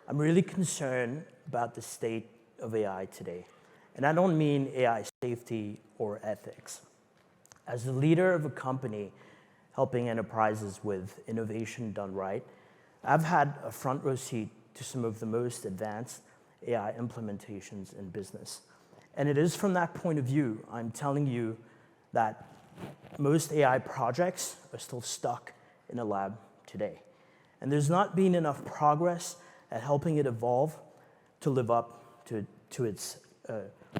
I'm really concerned about the state of AI today. And I don't mean AI safety or ethics. As the leader of a company helping enterprises with innovation done right, I've had a front row seat to some of the most advanced AI implementations in business. And it is from that point of view I'm telling you that most AI projects are still stuck in a lab today. And there's not been enough progress at helping it evolve to live up to its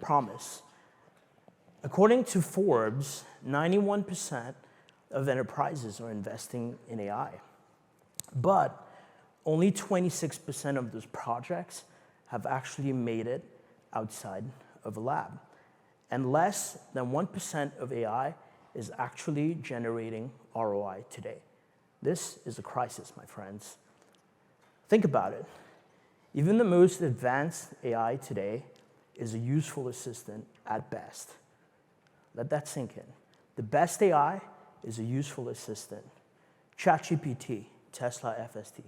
promise. According to Forbes, 91% of enterprises are investing in AI. But only 26% of those projects have actually made it outside of a lab. And less than 1% of AI is actually generating ROI today. This is a crisis, my friends. Think about it. Even the most advanced AI today is a useful assistant at best. Let that sink in. The best AI is a useful assistant. ChatGPT, Tesla FSD.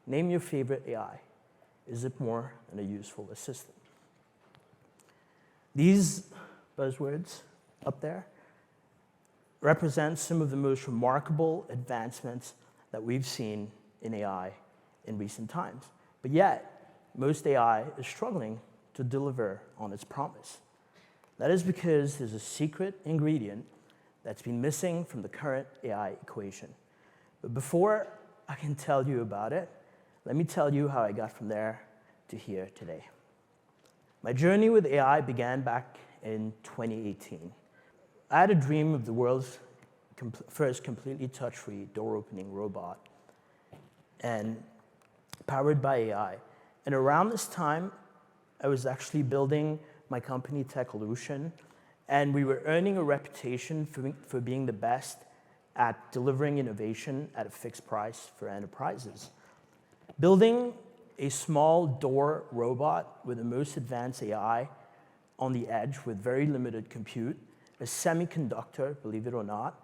Name your favorite AI. Is it more than a useful assistant? These buzzwords up there represent some of the most remarkable advancements that we've seen in AI in recent times. But yet, most AI is struggling to deliver on its promise. That is because there's a secret ingredient that's been missing from the current AI equation. But before I can tell you about it, let me tell you how I got from there to here today. My journey with AI began back in 2018. I had a dream of the world's first completely touch-free door-opening robot, and powered by AI. And around this time, I was actually building my company, Techolution, and we were earning a reputation for being the best at delivering innovation at a fixed price for enterprises. Building a small door robot with the most advanced AI on the edge with very limited compute, a semiconductor, believe it or not,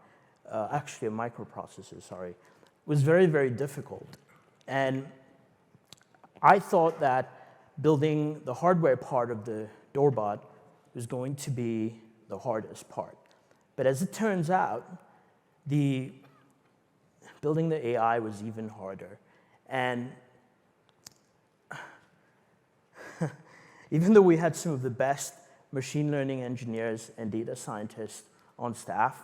actually a microprocessor, sorry, was very, very difficult. And I thought that building the hardware part of the doorbot was going to be the hardest part. But as it turns out, building the AI was even harder. And even though we had some of the best machine learning engineers and data scientists on staff,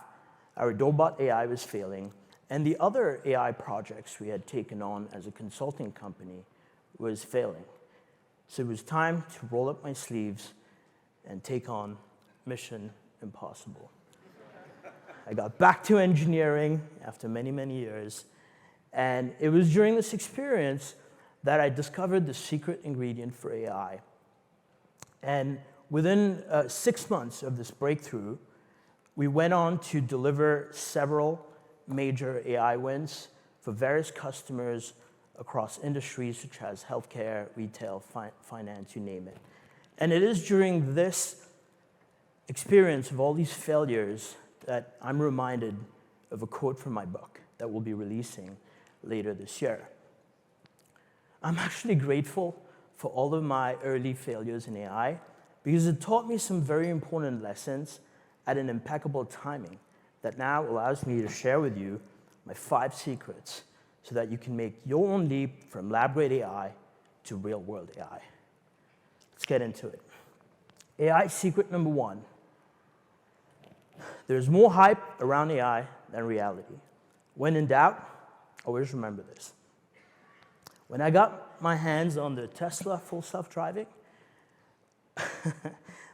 our doorbot AI was failing, and the other AI projects we had taken on as a consulting company was failing. So it was time to roll up my sleeves and take on Mission Impossible. I got back to engineering after many, many years, and it was during this experience that I discovered the secret ingredient for AI. And within 6 months of this breakthrough, we went on to deliver several major AI wins for various customers across industries such as healthcare, retail, finance, you name it. And it is during this experience of all these failures that I'm reminded of a quote from my book that we'll be releasing later this year. I'm actually grateful for all of my early failures in AI because it taught me some very important lessons at an impeccable timing that now allows me to share with you my 5 secrets so that you can make your own leap from lab-grade AI to real-world AI. Let's get into it. AI secret number 1. There's more hype around AI than reality. When in doubt, always remember this. When I got my hands on the Tesla full self-driving,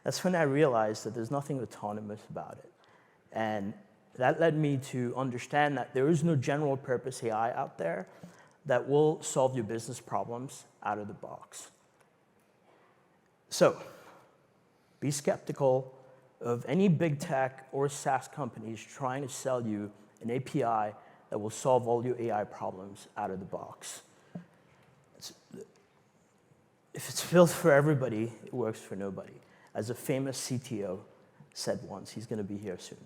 that's when I realized that there's nothing autonomous about it. And that led me to understand that there is no general purpose AI out there that will solve your business problems out of the box. So, be skeptical of any big tech or SaaS companies trying to sell you an API that will solve all your AI problems out of the box. If it's built for everybody, it works for nobody. As a famous CTO said once, he's going to be here soon.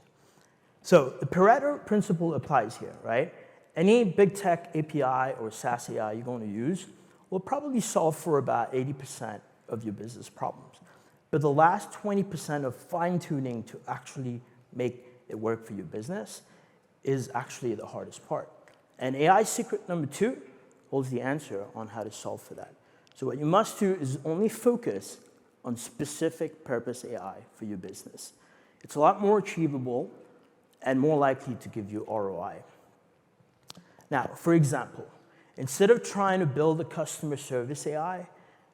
So the Pareto Principle applies here, right? Any big tech API or SaaS AI you're going to use will probably solve for about 80% of your business problems. But the last 20% of fine-tuning to actually make it work for your business is actually the hardest part. And AI secret number 2 holds the answer on how to solve for that. So what you must do is only focus on specific purpose AI for your business. It's a lot more achievable and more likely to give you ROI. Now, for example, instead of trying to build a customer service AI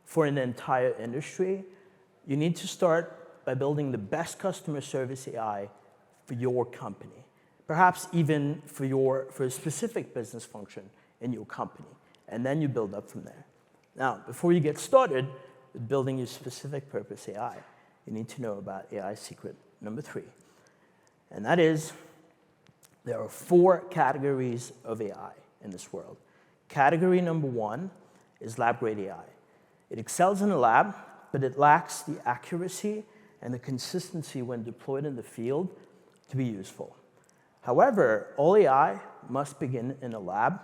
for an entire industry, you need to start by building the best customer service AI for your company, perhaps even for a specific business function in your company, and then you build up from there. Now, before you get started with building your specific purpose AI, you need to know about AI secret number 3, and that is there are 4 categories of AI in this world. Category number 1 is lab-grade AI. It excels in the lab, but it lacks the accuracy and the consistency when deployed in the field to be useful. However, all AI must begin in a lab,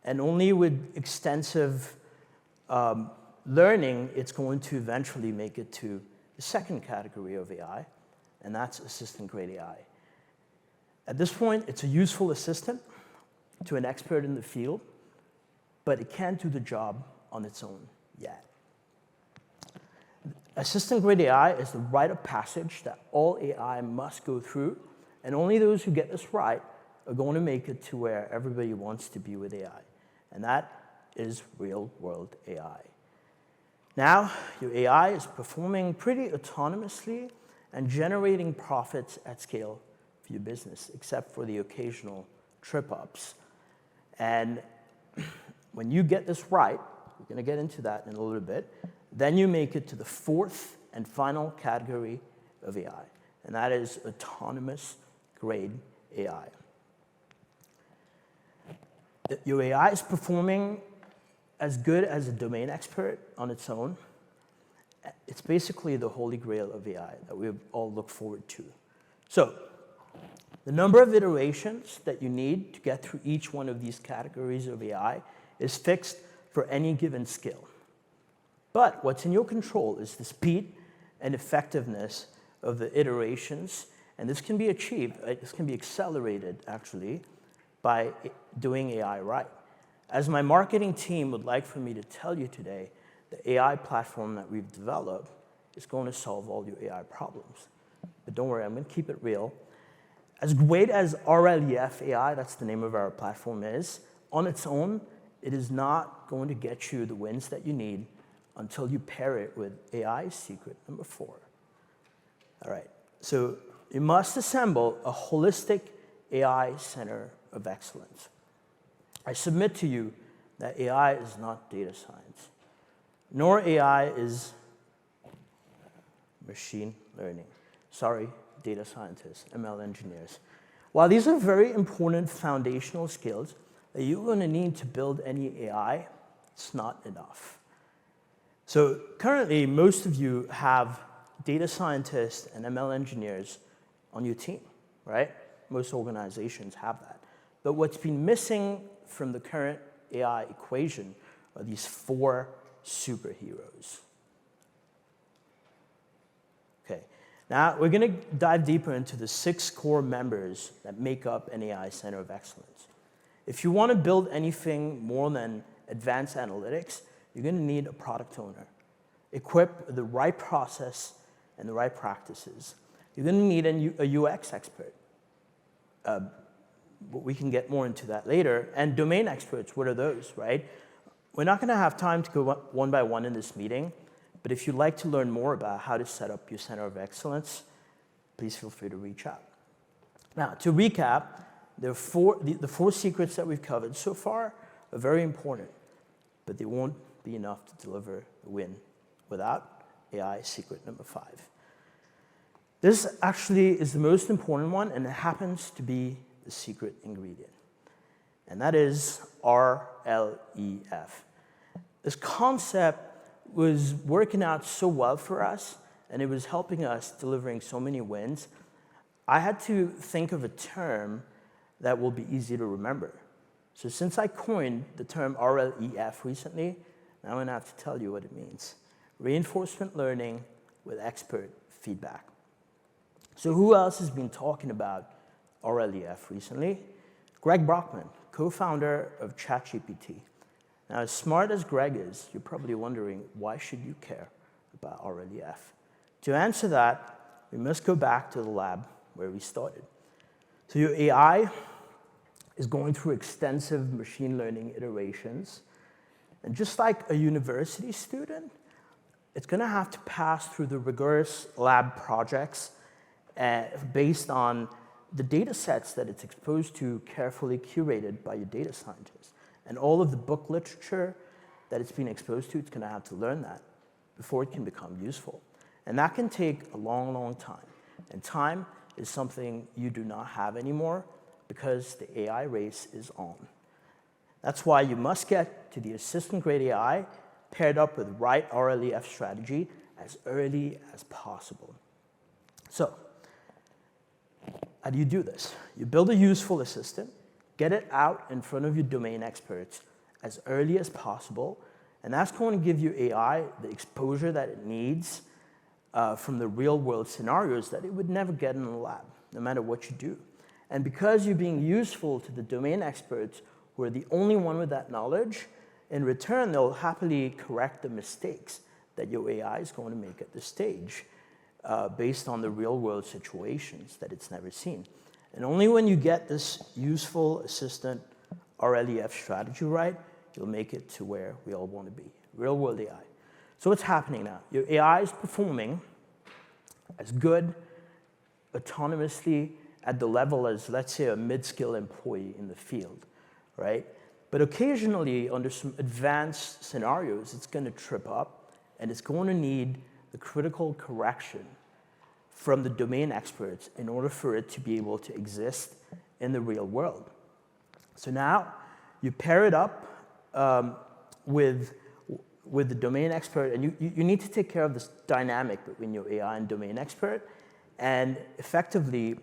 and only with extensive learning, it's going to eventually make it to the second category of AI, and that's assistant-grade AI. At this point, it's a useful assistant to an expert in the field, but it can't do the job on its own yet. Assistant-grade AI is the rite of passage that all AI must go through, and only those who get this right are going to make it to where everybody wants to be with AI, and that is real-world AI. Now, your AI is performing pretty autonomously and generating profits at scale for your business, except for the occasional trip-ups. And when you get this right, we're going to get into that in a little bit, then you make it to the 4th and final category of AI, and that is autonomous grade AI. Your AI is performing as good as a domain expert on its own. It's basically the holy grail of AI that we all look forward to. So, the number of iterations that you need to get through each one of these categories of AI is fixed for any given skill. But what's in your control is the speed and effectiveness of the iterations, and this can be achieved, this can be accelerated, actually, by doing AI right. As my marketing team would like for me to tell you today, the AI platform that we've developed is going to solve all your AI problems. But don't worry, I'm going to keep it real. As great as RealWorld AI, that's the name of our platform, is, on its own, it is not going to get you the wins that you need until you pair it with AI secret number 4. All right, so you must assemble a holistic AI center of excellence. I submit to you that AI is not data science, nor AI is machine learning. Sorry, data scientists, ML engineers. While these are very important foundational skills that you're going to need to build any AI, it's not enough. So currently, most of you have data scientists and ML engineers on your team, right? Most organizations have that. But what's been missing from the current AI equation are these 4 superheroes. Okay, now we're going to dive deeper into the 6 core members that make up an AI Center of Excellence. If you want to build anything more than advanced analytics, you're going to need a product owner, equipped with the right process and the right practices. You're going to need a UX expert. We can get more into that later. And domain experts, what are those, right? We're not going to have time to go one by one in this meeting, but if you'd like to learn more about how to set up your Center of Excellence, please feel free to reach out. Now, to recap, the 4 secrets that we've covered so far are very important, but they won't be enough to deliver the win without AI secret number 5. This actually is the most important one, and it happens to be the secret ingredient, and that is RLEF. This concept was working out so well for us, and it was helping us delivering so many wins. I had to think of a term that will be easy to remember. So since I coined the term RLEF recently, Now I'm going to have to tell you what it means. Reinforcement learning with expert feedback. So who else has been talking about RLEF recently? Greg Brockman, co-founder of ChatGPT. Now, as smart as Greg is, you're probably wondering, why should you care about RLEF? To answer that, we must go back to the lab where we started. So your AI is going through extensive machine learning iterations. And just like a university student, it's going to have to pass through the rigorous lab projects based on the data sets that it's exposed to, carefully curated by your data scientists. And all of the book literature that it's been exposed to, it's going to have to learn that before it can become useful. And that can take a long, long time. And time is something you do not have anymore because the AI race is on. That's why you must get to the assistant-grade AI paired up with the right RLEF strategy as early as possible. So, how do you do this? You build a useful assistant, get it out in front of your domain experts as early as possible, and that's going to give your AI the exposure that it needs from the real-world scenarios that it would never get in the lab, no matter what you do. And because you're being useful to the domain experts who are the only one with that knowledge, in return, they'll happily correct the mistakes that your AI is going to make at this stage based on the real-world situations that it's never seen. And only when you get this useful assistant RLEF strategy right, you'll make it to where we all want to be, real-world AI. So what's happening now? Your AI is performing as good autonomously at the level as, let's say, a mid-skill employee in the field, right? But occasionally, under some advanced scenarios, it's going to trip up, and it's going to need the critical correction from the domain experts in order for it to be able to exist in the real world. So now, you pair it up with the domain expert, and you need to take care of this dynamic between your AI and domain expert, and effectively,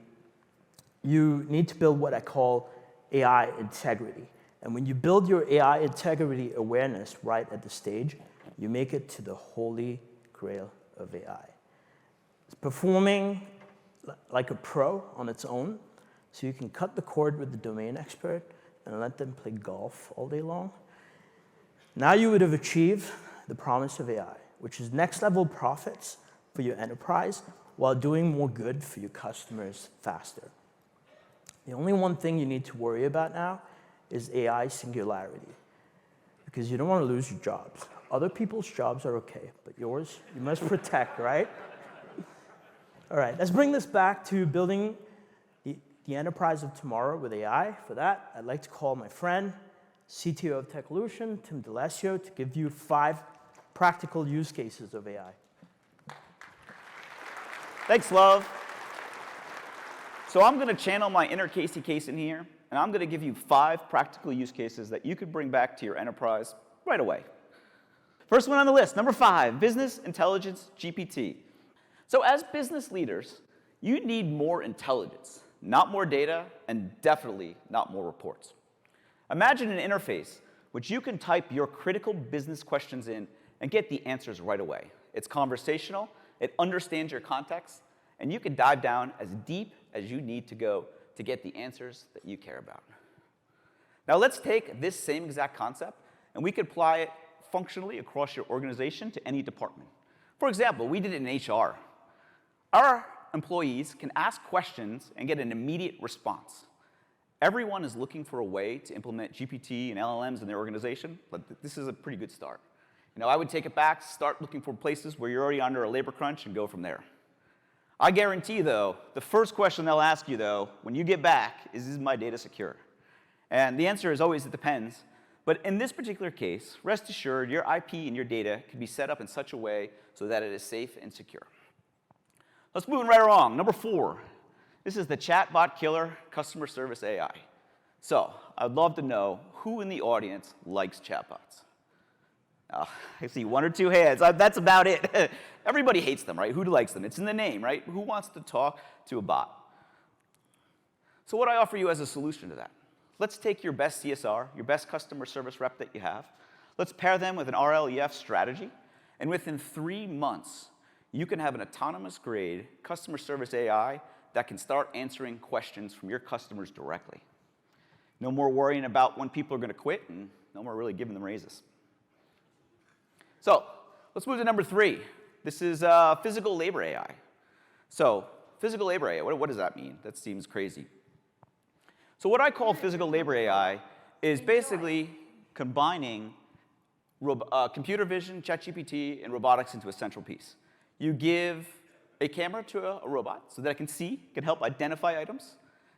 you need to build what I call AI integrity. And when you build your AI integrity awareness right at the stage, you make it to the holy grail of AI. It's performing like a pro on its own, so you can cut the cord with the domain expert and let them play golf all day long. Now you would have achieved the promise of AI, which is next-level profits for your enterprise while doing more good for your customers faster. The only one thing you need to worry about now is AI singularity, because you don't want to lose your jobs. Other people's jobs are okay, but yours, you must protect, right? All right, let's bring this back to building the enterprise of tomorrow with AI. For that, I'd like to call my friend, CTO of Techolution, Tim D'Alessio, to give you 5 practical use cases of AI. Thanks, Love. So I'm going to channel my inner Casey Kasem here, and I'm going to give you 5 practical use cases that you could bring back to your enterprise right away. First one on the list, number 5, Business Intelligence GPT. So as business leaders, you need more intelligence, not more data, and definitely not more reports. Imagine an interface which you can type your critical business questions in and get the answers right away. It's conversational, it understands your context, and you can dive down as deep as you need to go to get the answers that you care about. Now let's take this same exact concept, and we could apply it functionally across your organization to any department. For example, we did it in HR. Our employees can ask questions and get an immediate response. Everyone is looking for a way to implement GPT and LLMs in their organization, but this is a pretty good start. You know, I would take it back, start looking for places where you're already under a labor crunch, and go from there. I guarantee, though, the first question they'll ask you, though, when you get back, is my data secure? And the answer is always, it depends. But in this particular case, rest assured, your IP and your data can be set up in such a way so that it is safe and secure. Let's move right along. Number 4. This is the chatbot killer, customer service AI. So I'd love to know who in the audience likes chatbots. I see 1 or 2 hands. That's about it. Everybody hates them, right? Who likes them? It's in the name, right? Who wants to talk to a bot? So what I offer you as a solution to that, let's take your best CSR, your best customer service rep that you have. Let's pair them with an RLEF strategy, and within 3 months, you can have an autonomous-grade customer service AI that can start answering questions from your customers directly. No more worrying about when people are going to quit, and no more really giving them raises. So let's move to number 3. This is physical labor AI. So physical labor AI, what does that mean? That seems crazy. So what I call physical labor AI is basically combining computer vision, ChatGPT, and robotics into a central piece. You give a camera to a robot so that it can see, can help identify items.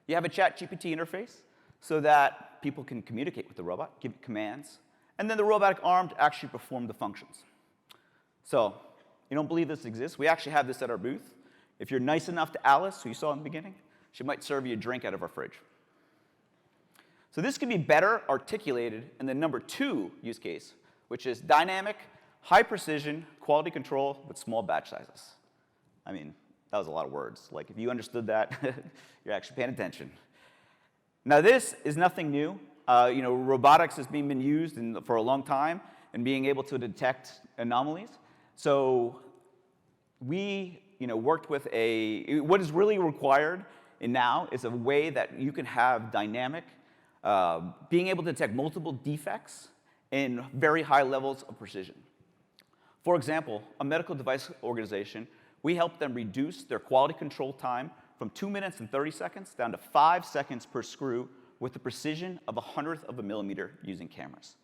You have a ChatGPT interface so that people can communicate with the robot, give it commands, and then the robotic arm to actually perform the functions. So you don't believe this exists? We actually have this at our booth. If you're nice enough to Alice, who you saw in the beginning, she might serve you a drink out of our fridge. So this can be better articulated in the number 2 use case, which is dynamic, high precision, quality control with small batch sizes. I mean, that was a lot of words. Like, if you understood that, you're actually paying attention. Now, this is nothing new. Robotics has been used for a long time in being able to detect anomalies. So we worked with what is really required now is a way that you can have dynamic, being able to detect multiple defects in very high levels of precision. For example, a medical device organization, we help them reduce their quality control time from 2 minutes and 30 seconds down to 5 seconds per screw with the precision of 1/100 of a millimeter using cameras.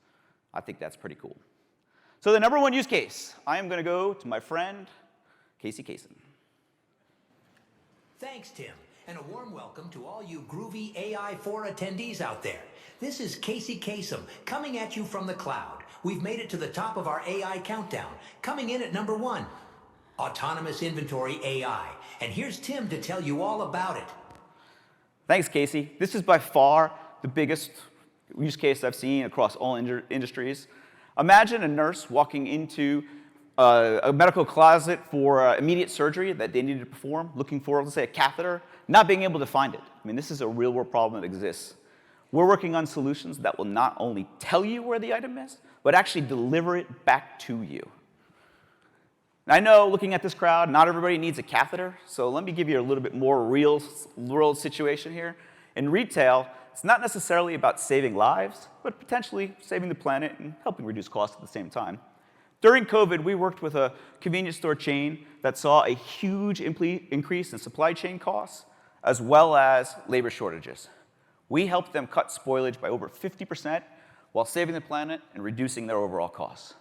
I think that's pretty cool. So the number 1 use case, I am going to go to my friend, Casey Kasem. Thanks, Tim, and a warm welcome to all you groovy AI4 attendees out there. This is Casey Kasem, coming at you from the cloud. We've made it to the top of our AI countdown, coming in at number 1, Autonomous Inventory AI. And here's Tim to tell you all about it. Thanks, Casey. This is by far the biggest use case I've seen across all industries. Imagine a nurse walking into a medical closet for immediate surgery that they needed to perform, looking for, let's say, a catheter, not being able to find it. I mean, this is a real-world problem that exists. We're working on solutions that will not only tell you where the item is, but actually deliver it back to you. I know, looking at this crowd, not everybody needs a catheter, so let me give you a little bit more real-world situation here. In retail, it's not necessarily about saving lives, but potentially saving the planet and helping reduce costs at the same time. During COVID, we worked with a convenience store chain that saw a huge increase in supply chain costs, as well as labor shortages. We helped them cut spoilage by over 50% while saving the planet and reducing their overall costs.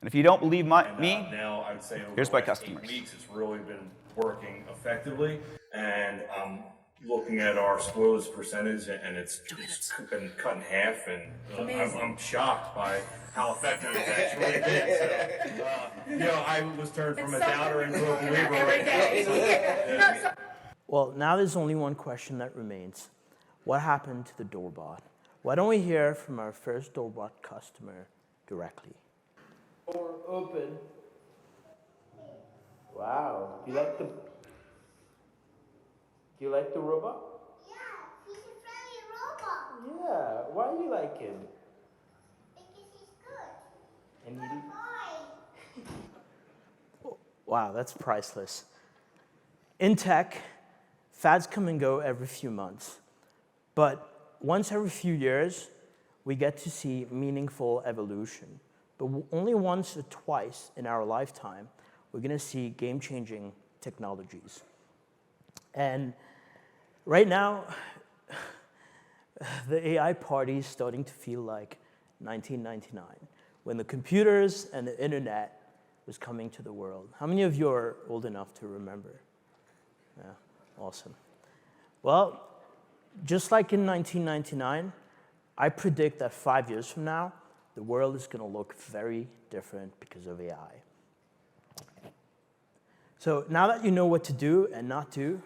And if you don't believe me, now I would say over here's the my last customers. 8 weeks, it's really been working effectively. And looking at our spoilage percentage, and it's been cut in half, and I'm shocked by how effective it's actually been. So, I was turned from a doubter into a believer right now. So, Well, now there's only one question that remains. What happened to the doorbot? Why don't we hear from our first doorbot customer directly? Door open. Wow. Do you like the robot? Yeah, he's a friendly robot. Yeah. Why do you like him? Because he's good. And Good boy. Wow, that's priceless. In tech, fads come and go every few months. But once every few years, we get to see meaningful evolution. But only once or twice in our lifetime, we're going to see game-changing technologies. And right now, the AI party is starting to feel like 1999, when the computers and the internet was coming to the world. How many of you are old enough to remember? Yeah, awesome. Well, just like in 1999, I predict that 5 years from now, the world is going to look very different because of AI. So now that you know what to do and not do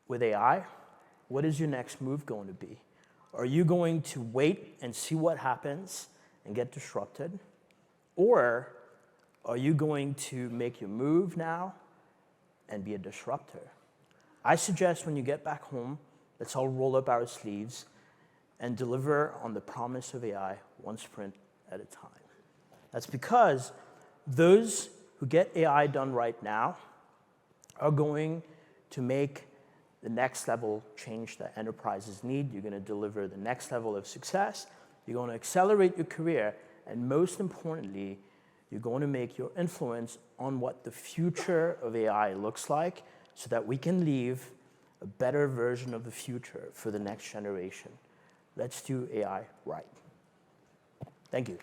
with AI, what is your next move going to be? Are you going to wait and see what happens and get disrupted? Or are you going to make your move now and be a disruptor? I suggest when you get back home, let's all roll up our sleeves and deliver on the promise of AI one sprint at a time. That's because those who get AI done right now are going to make the next level change that enterprises need. You're going to deliver the next level of success. You're going to accelerate your career. And most importantly, you're going to make your influence on what the future of AI looks like so that we can leave a better version of the future for the next generation. Let's do AI right. Thank you.